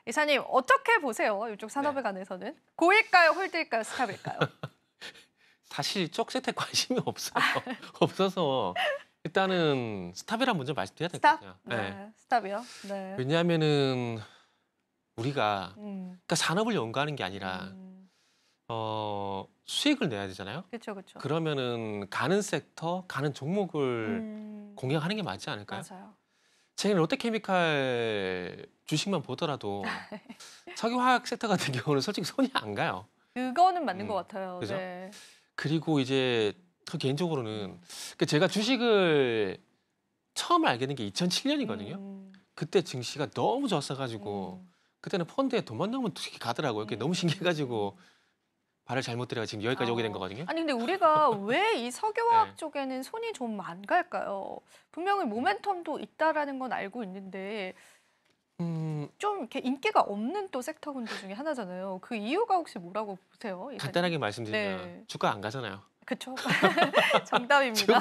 이사님 어떻게 보세요? 이쪽 산업에 관해서는 고일까요, 홀드일까요, 스탑일까요? 사실 이쪽 세트에 관심이 없어요. 없어서 일단은 스탑이란 먼저 말씀드려야 될 것 스탑? 같아요. 네, 스탑이요. 네. 왜냐하면은 우리가 음, 그러니까 산업을 연구하는 게 아니라 수익을 내야 되잖아요. 그렇죠, 그렇죠. 그러면은 가는 섹터, 가는 종목을 공략하는 게 맞지 않을까요? 맞아요. 최근에 롯데케미칼 주식만 보더라도 석유화학 섹터 같은 경우는 솔직히 손이 안 가요. 그거는 맞는 것 같아요. 그죠? 네. 그리고 이제 저 개인적으로는 제가 주식을 처음 알게 된 게 2007년이거든요. 그때 증시가 너무 좋았어가지고 그때는 펀드에 돈만 넣으면 투기 가더라고요. 그게 너무 신기해가지고 발을 잘못 들여가 지금 여기까지 오게 된 거거든요. 아니 근데 우리가 왜 이 석유화학 네. 쪽에는 손이 좀 안 갈까요? 분명히 모멘텀도 있다라는 건 알고 있는데 좀 이렇게 인기가 없는 또 섹터군들 중에 하나잖아요. 그 이유가 혹시 뭐라고 보세요? 이사님? 간단하게 말씀드리면 네. 주가 안 가잖아요. 그쵸. 정답입니다.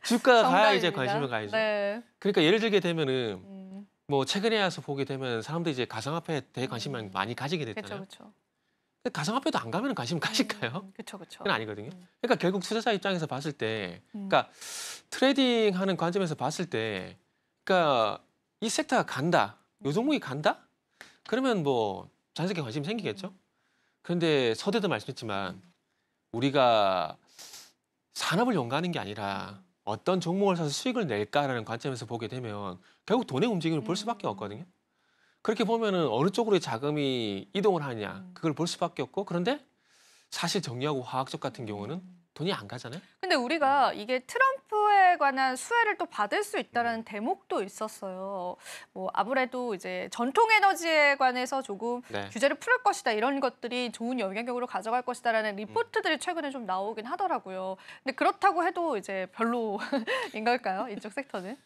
주가가 가야 이제 정답입니다. 관심을 가야죠. 네. 그러니까 예를 들게 되면은 뭐 최근에 와서 보게 되면 사람들이 이제 가상화폐에 대해 관심을 많이 가지게 그렇죠, 됐잖아요. 그렇죠. 근데 가상화폐도 안 가면 관심 가질까요? 그렇죠, 그렇죠. 그건 아니거든요. 그러니까 결국 투자자 입장에서 봤을 때, 그러니까 트레이딩하는 관점에서 봤을 때, 그러니까 이 섹터가 간다, 요 종목이 간다, 그러면 뭐 자연스럽게 관심이 생기겠죠. 그런데 서두에도 말씀했지만 우리가 산업을 연구하는 게 아니라 어떤 종목을 사서 수익을 낼까라는 관점에서 보게 되면 결국 돈의 움직임을 볼 수밖에 없거든요. 그렇게 보면은 어느 쪽으로 자금이 이동을 하냐 그걸 볼 수밖에 없고, 그런데 사실 정리하고 화학적 같은 경우는 돈이 안 가잖아요. 근데 우리가 이게 트럼프에 관한 수혜를 또 받을 수 있다라는 대목도 있었어요. 뭐 아무래도 이제 전통 에너지에 관해서 조금 네. 규제를 풀 것이다 이런 것들이 좋은 영향력으로 가져갈 것이다라는 리포트들이 최근에 좀 나오긴 하더라고요. 근데 그렇다고 해도 이제 별로인 걸까요? 이쪽 섹터는?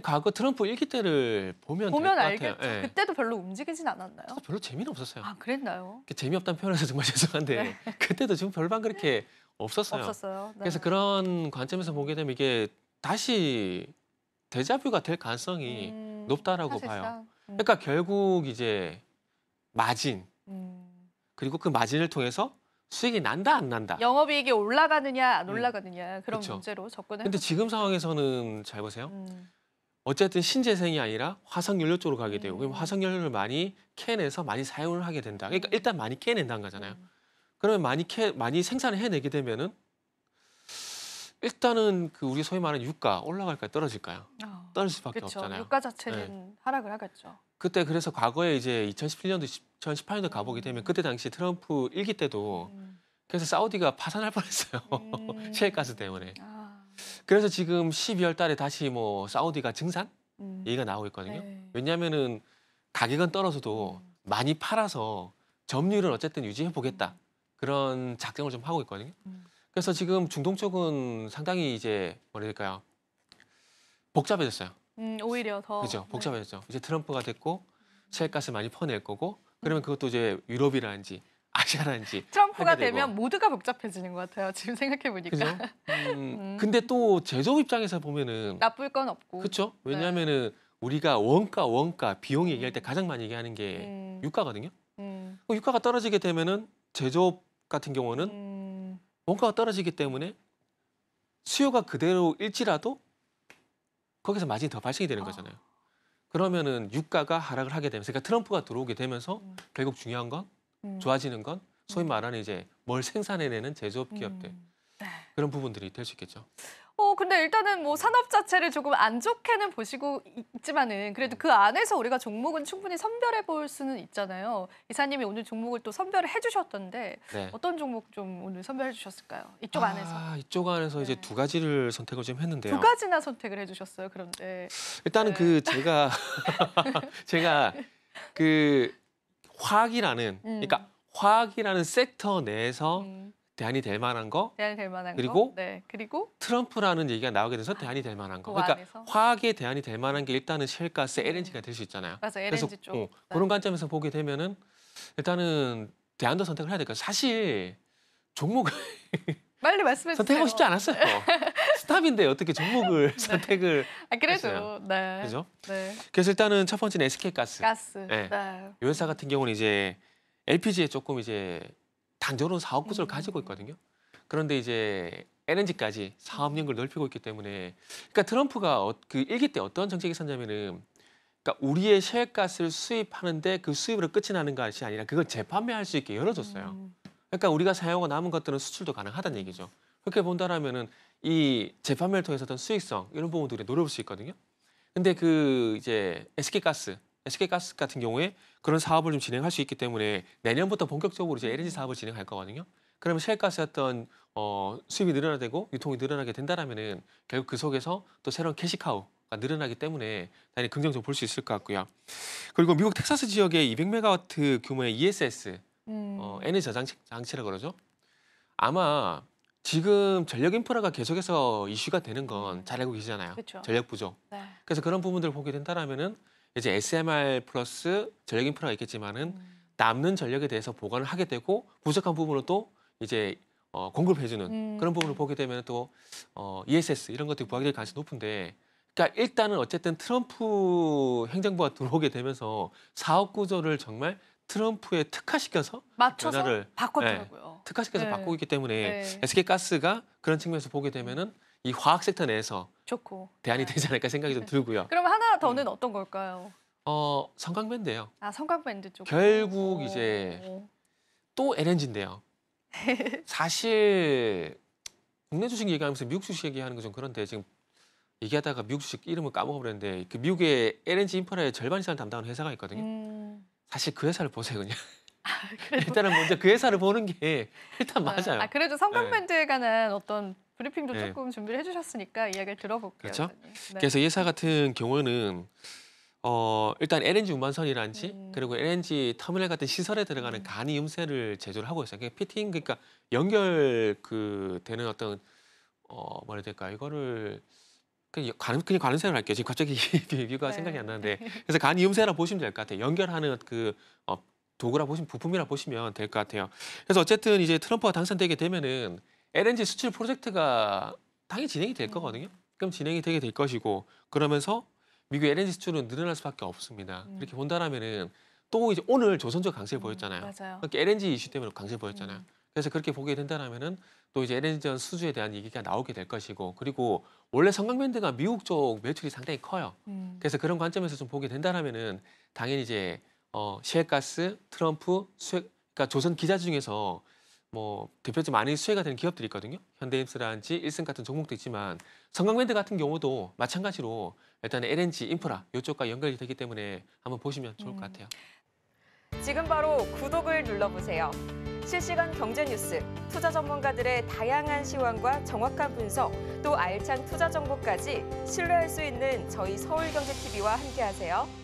과거 트럼프 1기 때를 보면 될 것 보면 같아요. 알겠죠. 예. 그때도 별로 움직이진 않았나요? 별로 재미는 없었어요. 아, 그랬나요? 재미없다는 표현해서 정말 죄송한데 그때도 지금 별반 그렇게 없었어요. 없었어요. 네. 그래서 그런 관점에서 보게 되면 이게 다시 데자뷰가 될 가능성이 높다라고 봐요. 사실상. 그러니까 결국 이제 마진, 그리고 그 마진을 통해서 수익이 난다 안 난다. 영업이익이 올라가느냐 안 올라가느냐 그런 그쵸. 문제로 접근을 근데 해보죠. 지금 상황에서는 잘 보세요. 어쨌든 신재생이 아니라 화석연료 쪽으로 가게 되고, 그럼 화석연료를 많이 캐내서 많이 사용을 하게 된다. 그러니까 일단 많이 캐낸다는 거잖아요. 그러면 많이 생산을 해내게 되면은 일단은 그 우리 소위 말하는 유가 올라갈까요, 떨어질까요? 떨어질 수밖에 그렇죠. 없잖아요. 유가 자체는 하락을 하겠죠. 그때 그래서 과거에 이제 2017년도, 2018년도 가보게 되면 그때 당시 트럼프 1기 때도 그래서 사우디가 파산할 뻔했어요. 셰일가스 때문에. 그래서 지금 12월 달에 다시 뭐 사우디가 증산 얘기가 나오고 있거든요. 네. 왜냐하면은 가격은 떨어져도 많이 팔아서 점유율은 어쨌든 유지해 보겠다. 그런 작정을 좀 하고 있거든요. 그래서 지금 중동 쪽은 상당히 이제 뭐라 해야 될까요? 복잡해졌어요. 오히려 더. 그죠? 복잡해졌죠. 이제 트럼프가 됐고 셰일가스 많이 퍼낼 거고, 그러면 그것도 이제 유럽이라든지 아시아라든지 트럼프가 하게 되고. 되면 모두가 복잡해지는 것 같아요. 지금 생각해 보니까. 그죠? 근데 또 제조업 입장에서 보면은 나쁠 건 없고. 그렇죠. 왜냐하면은 우리가 원가 비용 얘기할 때 가장 많이 얘기하는 게 유가거든요. 그 유가가 떨어지게 되면은 제조업 같은 경우는 원가가 떨어지기 때문에 수요가 그대로일지라도 거기서 마진이 더 발생이 되는 거잖아요. 그러면은 유가가 하락을 하게 되면서, 그러니까 트럼프가 들어오게 되면서 결국 중요한 건 좋아지는 건 소위 말하는 이제 뭘 생산해내는 제조업 기업들, 그런 부분들이 될 수 있겠죠. 근데 일단은 뭐 산업 자체를 조금 안 좋게는 보시고 있지만은 그래도 그 안에서 우리가 종목은 충분히 선별해 볼 수는 있잖아요. 이사님이 오늘 종목을 또 선별을 해주셨던데 네. 어떤 종목 좀 오늘 선별해 주셨을까요? 이쪽 안에서. 이쪽 안에서 이제 두 가지를 선택을 좀 했는데요. 두 가지나 선택을 해주셨어요. 그런데 일단은 그 제가 그 화학이라는 그러니까 화학이라는 섹터 내에서 대안이 될 만한 거, 대안이 될 만한 그리고 거. 네. 그리고 트럼프라는 얘기가 나오게 돼서 대안이 될 만한 거. 그 그러니까 안에서? 화학의 대안이 될 만한 게 일단은 셰일가스, LNG가 될 수 있잖아요. 맞아, 그래서 LNG 쪽. 그런 관점에서 보게 되면은 일단은 대안도 선택을 해야 될까요? 사실 종목을 빨리 말씀해 주세요. 선택하고 싶지 않았어요. 스탑인데 어떻게 종목을 선택을 그래도 했어요. 네. 그죠? 네. 그래서 일단은 첫 번째는 SK가스. 가스. 네. 네. 이 회사 같은 경우는 이제 LPG에 조금 이제 단조로운 사업 구조를 가지고 있거든요. 그런데 이제 LNG까지 사업 연결을 넓히고 있기 때문에 그러니까 트럼프가 그 일기 때 어떤 정책이 있었냐면은 그러니까 우리의 셰일가스를 수입하는데 그 수입으로 끝이 나는 것이 아니라 그걸 재판매할 수 있게 열어줬어요. 그러니까 우리가 사용하고 남은 것들은 수출도 가능하다는 얘기죠. 그렇게 본다라면은 이 재판매를 통해서 어떤 수익성 이런 부분들이 노려볼 수 있거든요. 근데 그 이제 SK가스 같은 경우에 그런 사업을 좀 진행할 수 있기 때문에 내년부터 본격적으로 이제 LNG 사업을 진행할 거거든요. 그러면 셰일가스의 어떤 수입이 늘어나고 유통이 늘어나게 된다라면은 결국 그 속에서 또 새로운 캐시카우가 늘어나기 때문에 당연히 긍정적으로 볼 수 있을 것 같고요. 그리고 미국 텍사스 지역에 200메가와트 규모의 ESS 에너지 저장 장치라고 그러죠. 아마 지금 전력 인프라가 계속해서 이슈가 되는 건 잘 알고 계시잖아요. 그쵸. 전력 부족. 네. 그래서 그런 부분들을 보게 된다라면은 이제 SMR 플러스 전력 인프라가 있겠지만은 남는 전력에 대해서 보관을 하게 되고 부족한 부분으로 또 이제 공급을 해주는 그런 부분을 보게 되면 또 ESS 이런 것들이 부각될 가능성이 높은데, 그러니까 일단은 어쨌든 트럼프 행정부가 들어오게 되면서 사업 구조를 정말 트럼프에 특화시켜서 맞춰서 변화를 바꿨더라고요. 특화시켜서 네. 바꾸고 있기 때문에 네. SK가스가 그런 측면에서 보게 되면은 이 화학 섹터 내에서 좋고. 대안이 네. 되지 않을까 생각이 좀 들고요. 그럼 하나 더는 어떤 걸까요? 성광밴드예요. 성곽밴드 쪽. 결국 이제 또 LNG인데요. 사실 국내 주식 얘기하면서 미국 주식 얘기하는 거 좀 그런데 지금 얘기하다가 미국 주식 이름을 까먹어버렸는데 그 미국의 LNG 인프라의 절반 이상을 담당하는 회사가 있거든요. 사실 그 회사를 보세요 그냥. 일단은 먼저 그 회사를 보는 게 일단 맞아요. 그래도 성곽밴드에 관한 어떤 브리핑도 네. 조금 준비를 해주셨으니까 이야기를 들어볼게요. 그렇죠. 네. 그래서 이 회사 같은 경우는 일단 LNG 운반선이란지 그리고 LNG 터미널 같은 시설에 들어가는 간이 음새를 제조를 하고 있어요. 그러니까 피팅 그러니까 연결 그 되는 어떤 뭐라 해야 될까 이거를 그냥 관음새로 할게요. 지금 갑자기 비교가 네. 생각이 안 나는데 그래서 간이 음새라 보시면 될 것 같아요. 연결하는 그 도구라 보시면 부품이라 보시면 될 것 같아요. 그래서 어쨌든 이제 트럼프가 당선되게 되면은 LNG 수출 프로젝트가 당연히 진행이 될 거거든요. 그럼 진행이 되게 될 것이고 그러면서 미국 LNG 수출은 늘어날 수밖에 없습니다. 그렇게 본다라면은 또 이제 오늘 조선주가 강세를 보였잖아요. 맞아요. 그러니까 LNG 이슈 때문에 강세를 보였잖아요. 그래서 그렇게 보게 된다라면은 또 이제 LNG 수주에 대한 얘기가 나오게 될 것이고 그리고 원래 성강밴드가 미국 쪽 매출이 상당히 커요. 그래서 그런 관점에서 좀 보게 된다라면은 당연히 이제 셰일가스, 트럼프, 그러니까 조선 기자 중에서 뭐 대표적으로 많이 수혜가 되는 기업들이 있거든요. 현대임스라든지 일승 같은 종목도 있지만 성강밴드 같은 경우도 마찬가지로 일단 LNG 인프라 이쪽과 연결이 되기 때문에 한번 보시면 좋을 것 같아요. 지금 바로 구독을 눌러보세요. 실시간 경제 뉴스, 투자 전문가들의 다양한 시황과 정확한 분석, 또 알찬 투자 정보까지 신뢰할 수 있는 저희 서울경제TV와 함께하세요.